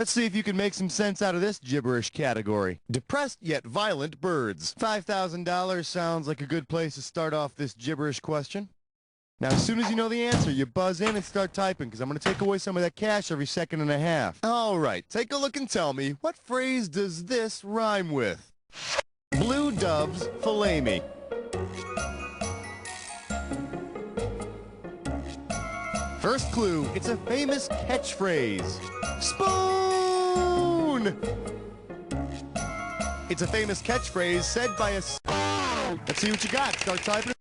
Let's see if you can make some sense out of this gibberish category. Depressed yet violent birds. $5,000 sounds like a good place to start off this gibberish question. Now, as soon as you know the answer, you buzz in and start typing, because I'm going to take away some of that cash every second and a half. All right, take a look and tell me, what phrase does this rhyme with? Blue doves fillet me. First clue, it's a famous catchphrase. Spoon! It's a famous catchphrase said by a... Let's see what you got. Start typing.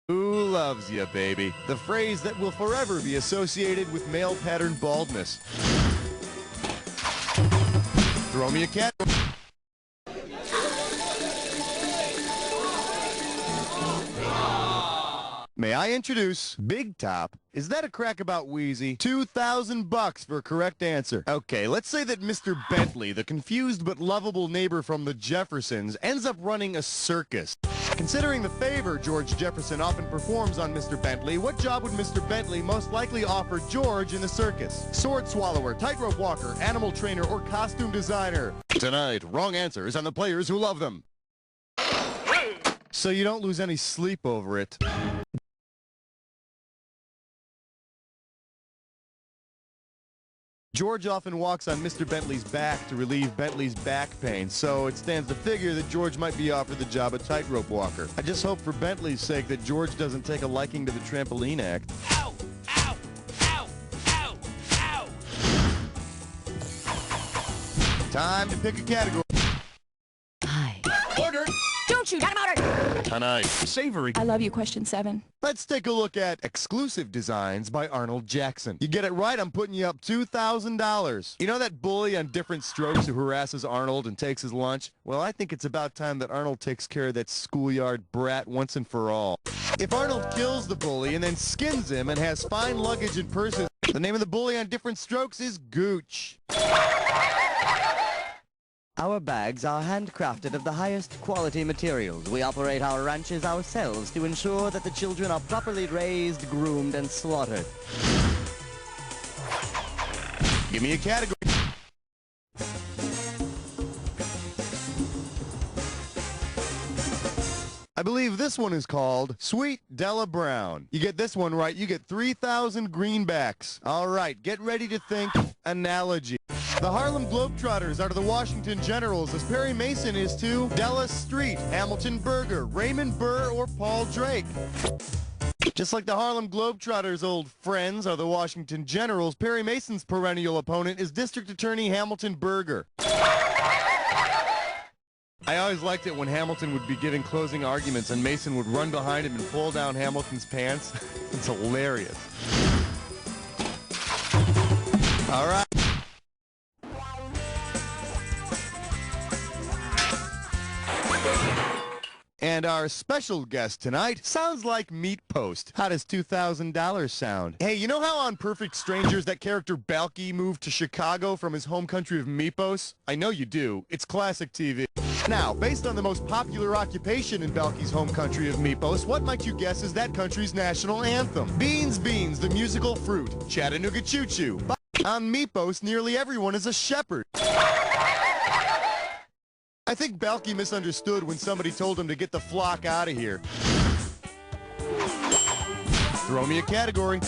Who loves you, baby? The phrase that will forever be associated with male pattern baldness. Throw me a cat. May I introduce Big Top? Is that a crack about Wheezy? $2,000 for a correct answer. Okay, let's say that Mr. Bentley, the confused but lovable neighbor from the Jeffersons, ends up running a circus. Considering the favor George Jefferson often performs on Mr. Bentley, what job would Mr. Bentley most likely offer George in the circus? Sword swallower, tightrope walker, animal trainer, or costume designer? Tonight, wrong answers on the players who love them. So you don't lose any sleep over it. George often walks on Mr. Bentley's back to relieve Bentley's back pain, so it stands to figure that George might be offered the job of tightrope walker. I just hope for Bentley's sake that George doesn't take a liking to the trampoline act. Ow! Ow! Ow! Ow! Ow! Time to pick a category. Hi. Ordered! Don't shoot! Got him ordered! Tonight, savory. I love you, question 7. Let's take a look at Exclusive Designs by Arnold Jackson. You get it right, I'm putting you up $2,000. You know that bully on Different Strokes who harasses Arnold and takes his lunch? Well, I think it's about time that Arnold takes care of that schoolyard brat once and for all. If Arnold kills the bully and then skins him and has fine luggage and purses, the name of the bully on Different Strokes is Gooch. Our bags are handcrafted of the highest quality materials. We operate our ranches ourselves to ensure that the children are properly raised, groomed, and slaughtered. Give me a category. I believe this one is called Sweet Della Brown. You get this one right, you get 3,000 greenbacks. All right, get ready to think analogy. The Harlem Globetrotters are to the Washington Generals as Perry Mason is to Della Street, Hamilton Burger, Raymond Burr, or Paul Drake. Just like the Harlem Globetrotters' old friends are the Washington Generals, Perry Mason's perennial opponent is District Attorney Hamilton Burger. I always liked it when Hamilton would be giving closing arguments and Mason would run behind him and pull down Hamilton's pants. It's hilarious. All right. And our special guest tonight sounds like Meat Post. How does $2,000 sound? Hey, you know how on Perfect Strangers that character Balky moved to Chicago from his home country of Meepos? I know you do. It's classic TV. Now, based on the most popular occupation in Balky's home country of Meepos, what might you guess is that country's national anthem? Beans, Beans, the musical fruit. Chattanooga Choo Choo. On Meepos, nearly everyone is a shepherd. I think Balky misunderstood when somebody told him to get the flock out of here. Throw me a category.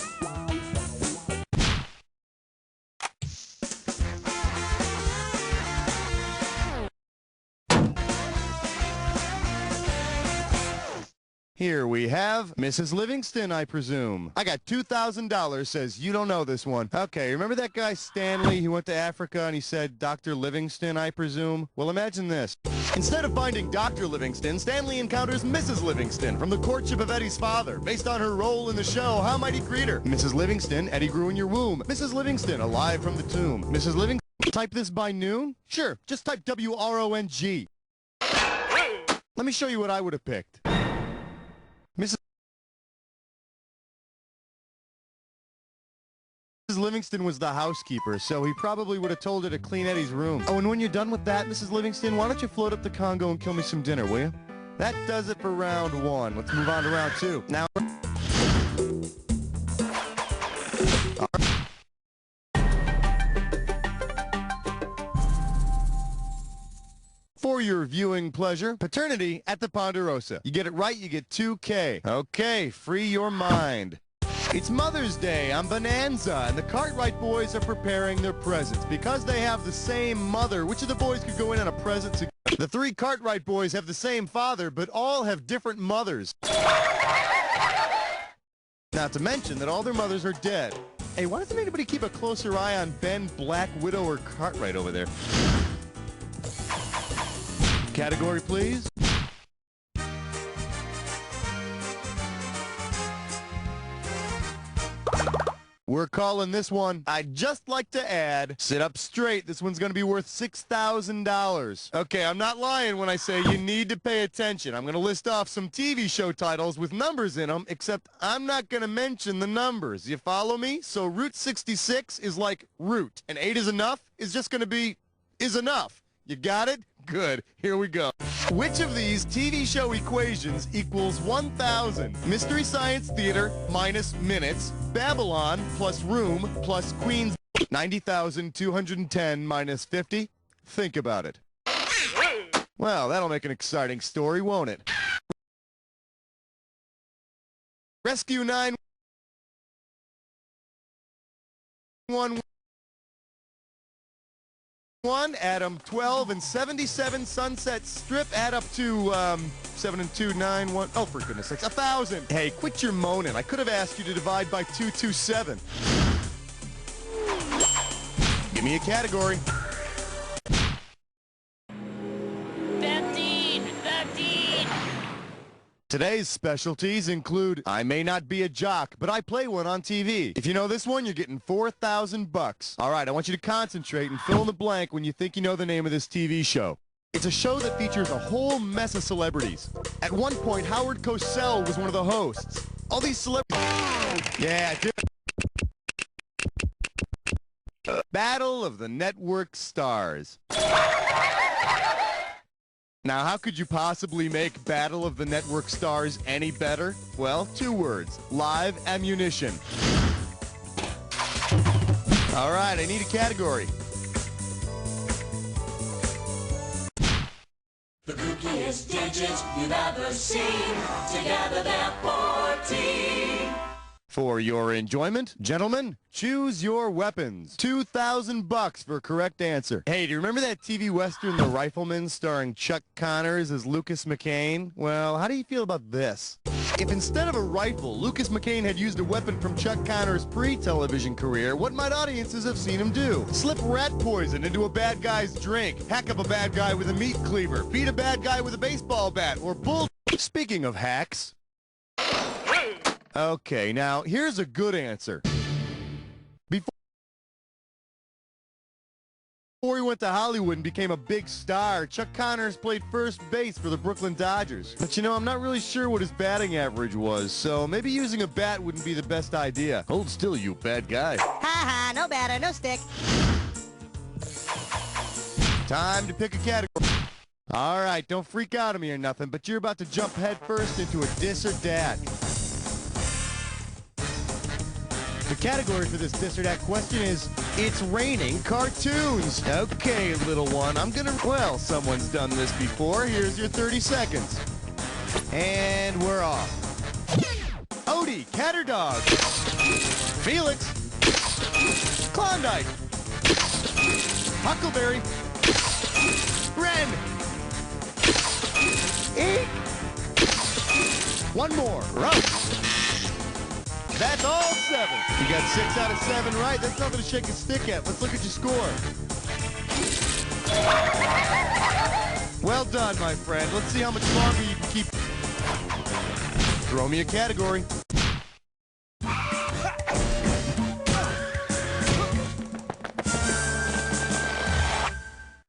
Here we have Mrs. Livingston, I presume. I got $2,000, says you don't know this one. Okay, remember that guy Stanley who went to Africa and he said, Dr. Livingston, I presume? Well, imagine this. Instead of finding Dr. Livingston, Stanley encounters Mrs. Livingston from The Courtship of Eddie's Father, based on her role in the show How Mighty Creator. Mrs. Livingston, Eddie grew in your womb. Mrs. Livingston, alive from the tomb. Mrs. Livingston, type this by noon? Sure, just type W-R-O-N-G. Let me show you what I would have picked. Mrs. Livingston was the housekeeper, so he probably would have told her to clean Eddie's room. Oh, and when you're done with that, Mrs. Livingston, why don't you float up the Congo and kill me some dinner, will you? That does it for round one. Let's move on to round two. Now, for your viewing pleasure, paternity at the Ponderosa. You get it right, you get 2K. Okay, free your mind. It's Mother's Day on Bonanza, and the Cartwright boys are preparing their presents. Because they have the same mother, which of the boys could go in on a present together? The three Cartwright boys have the same father, but all have different mothers. Not to mention that all their mothers are dead. Hey, why doesn't anybody keep a closer eye on Ben, Black Widow, or Cartwright over there? Category, please. We're calling this one, I'd just like to add, sit up straight. This one's going to be worth $6,000. Okay, I'm not lying when I say you need to pay attention. I'm going to list off some TV show titles with numbers in them, except I'm not going to mention the numbers. You follow me? So Route 66 is like root, and 8 is enough is just going to be is enough. You got it? Good. Here we go. Which of these TV show equations equals 1,000? Mystery Science Theater minus minutes, Babylon plus room plus Queens, 90,210 minus 50? Think about it. Well, that'll make an exciting story, won't it? Rescue 911. Adam 12 and 77 Sunset Strip add up to 7 and 2 9 1. Oh, for goodness sakes, 1,000. Hey, quit your moaning. I could have asked you to divide by 227. Give me a category. 13! Today's specialties include, I may not be a jock, but I play one on TV. If you know this one, you're getting $4,000. All right, I want you to concentrate and fill in the blank when you think you know the name of this TV show. It's a show that features a whole mess of celebrities. At one point, Howard Cosell was one of the hosts. All these celebrities... Yeah, dude. Battle of the Network Stars. Now, how could you possibly make Battle of the Network Stars any better? Well, 2 words. Live ammunition. All right, I need a category. The kookiest digits you've ever seen. Together they're 14. For your enjoyment, gentlemen, choose your weapons. $2,000 for a correct answer. Hey, do you remember that TV Western, The Rifleman, starring Chuck Connors as Lucas McCain? Well, how do you feel about this? If instead of a rifle, Lucas McCain had used a weapon from Chuck Connors' pre-television career, what might audiences have seen him do? Slip rat poison into a bad guy's drink, hack up a bad guy with a meat cleaver, beat a bad guy with a baseball bat, or bull... Speaking of hacks... Okay, now, here's a good answer. Before he went to Hollywood and became a big star, Chuck Connors played first base for the Brooklyn Dodgers. But you know, I'm not really sure what his batting average was, so maybe using a bat wouldn't be the best idea. Hold still, you bad guy. Ha ha, no batter, no stick. Time to pick a category. All right, don't freak out on me or nothing, but you're about to jump headfirst into a dis or dat. The category for this dis or dat question is, it's raining cartoons. Okay, little one, well, someone's done this before. Here's your 30 seconds. And we're off. Odie, cat or dog? Felix. Klondike. Huckleberry. Ren. Eek. One more. Ruff. That's all 7. You got 6 out of 7 right. That's nothing to shake a stick at. Let's look at your score. Well done, my friend. Let's see how much longer you can keep. Throw me a category.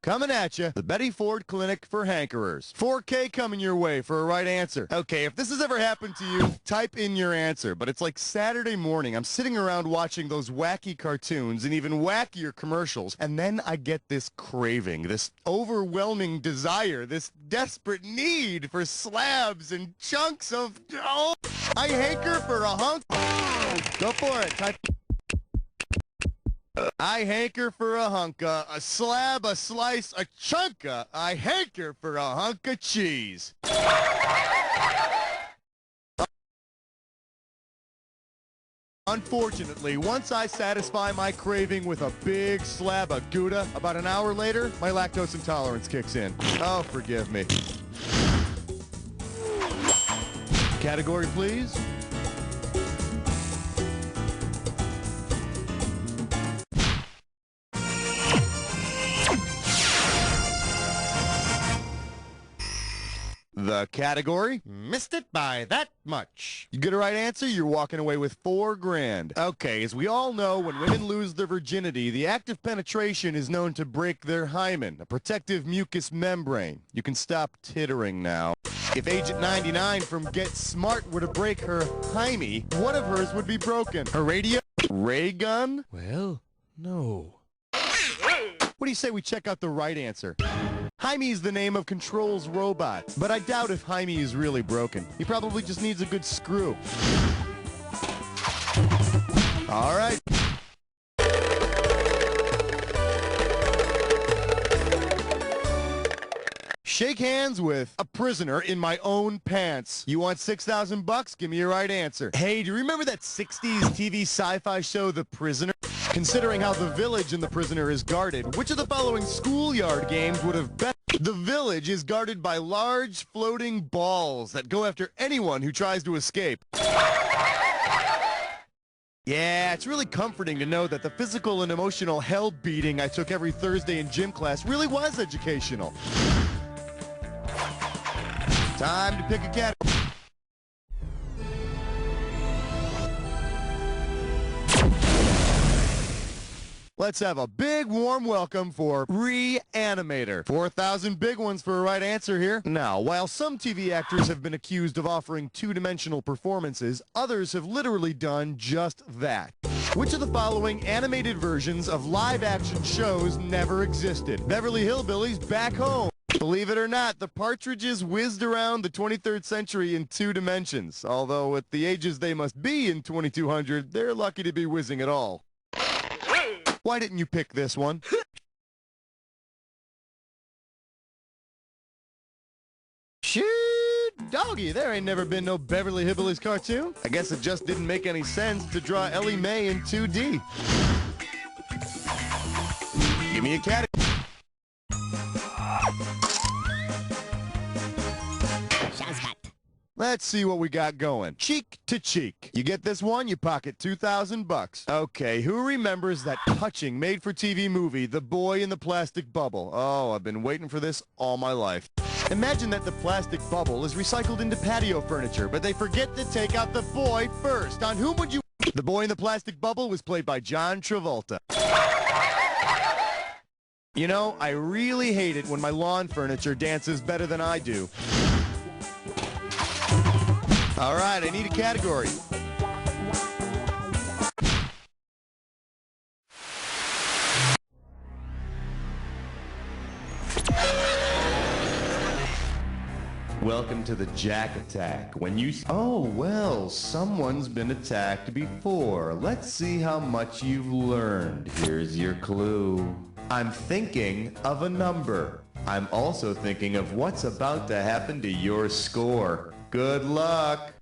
Coming at you, the Betty Ford Clinic for Hankerers. 4K coming your way for a right answer. Okay, if this has ever happened to you, type in your answer. But it's like Saturday morning. I'm sitting around watching those wacky cartoons and even wackier commercials. And then I get this craving, this overwhelming desire, this desperate need for slabs and chunks of... Oh, I hanker for a hunk. Go for it. Type... I hanker for a hunka, a slab, a slice, a chunka. I hanker for a hunk of cheese. Unfortunately, once I satisfy my craving with a big slab of Gouda, about an hour later, my lactose intolerance kicks in. Oh, forgive me. Category, please. The category? Missed it by that much. You get a right answer, you're walking away with $4 grand. Okay, as we all know, when women lose their virginity, the act of penetration is known to break their hymen, a protective mucous membrane. You can stop tittering now. If Agent 99 from Get Smart were to break her hyme, one of hers would be broken. Her radio? Ray gun? Well, no. What do you say we check out the right answer? Jaime is the name of Control's robot, but I doubt if Jaime is really broken. He probably just needs a good screw. All right. Shake hands with a prisoner in my own pants. You want $6,000 bucks? Give me your right answer. Hey, do you remember that 60s TV sci-fi show, The Prisoner? Considering how the village in The Prisoner is guarded, which of the following schoolyard games would have been? The village is guarded by large floating balls that go after anyone who tries to escape. Yeah, it's really comforting to know that the physical and emotional hell beating I took every Thursday in gym class really was educational. Time to pick a category. Let's have a big warm welcome for Reanimator. 4,000 big ones for a right answer here. Now, while some TV actors have been accused of offering two-dimensional performances, others have literally done just that. Which of the following animated versions of live-action shows never existed? Beverly Hillbillies Back Home. Believe it or not, the Partridges whizzed around the 23rd century in 2 dimensions. Although at the ages they must be in 2200, they're lucky to be whizzing at all. Why didn't you pick this one? Shoot, doggy, there ain't never been no Beverly Hillbillies cartoon. I guess it just didn't make any sense to draw Ellie Mae in 2D. Give me a category. Let's see what we got going. Cheek to cheek. You get this one, you pocket $2,000 bucks. Okay, who remembers that touching made-for-TV movie, The Boy in the Plastic Bubble? Oh, I've been waiting for this all my life. Imagine that the plastic bubble is recycled into patio furniture, but they forget to take out the boy first. On whom would you... The Boy in the Plastic Bubble was played by John Travolta. You know, I really hate it when my lawn furniture dances better than I do. All right, I need a category. Welcome to the Jack Attack. When you... Oh, well, someone's been attacked before. Let's see how much you've learned. Here's your clue. I'm thinking of a number. I'm also thinking of what's about to happen to your score. Good luck.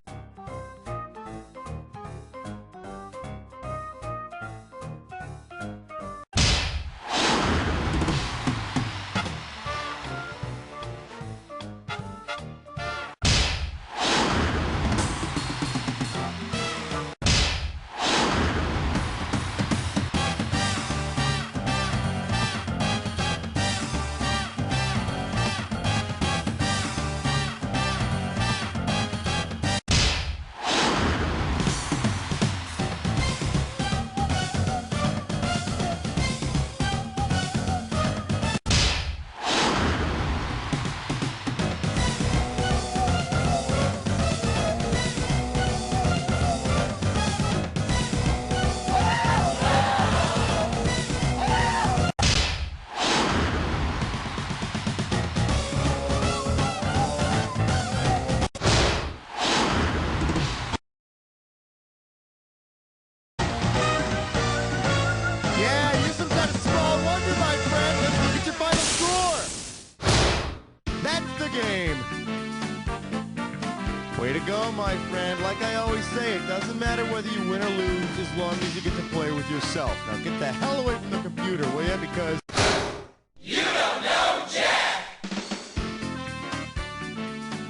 my friend. Like I always say, it doesn't matter whether you win or lose as long as you get to play with yourself. Now get the hell away from the computer, will ya? Because...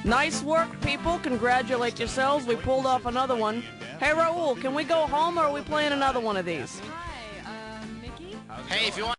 Nice work, people. Congratulate yourselves. We pulled off another one. Hey, Raul, can we go home or are we playing another one of these? Hey, if you want...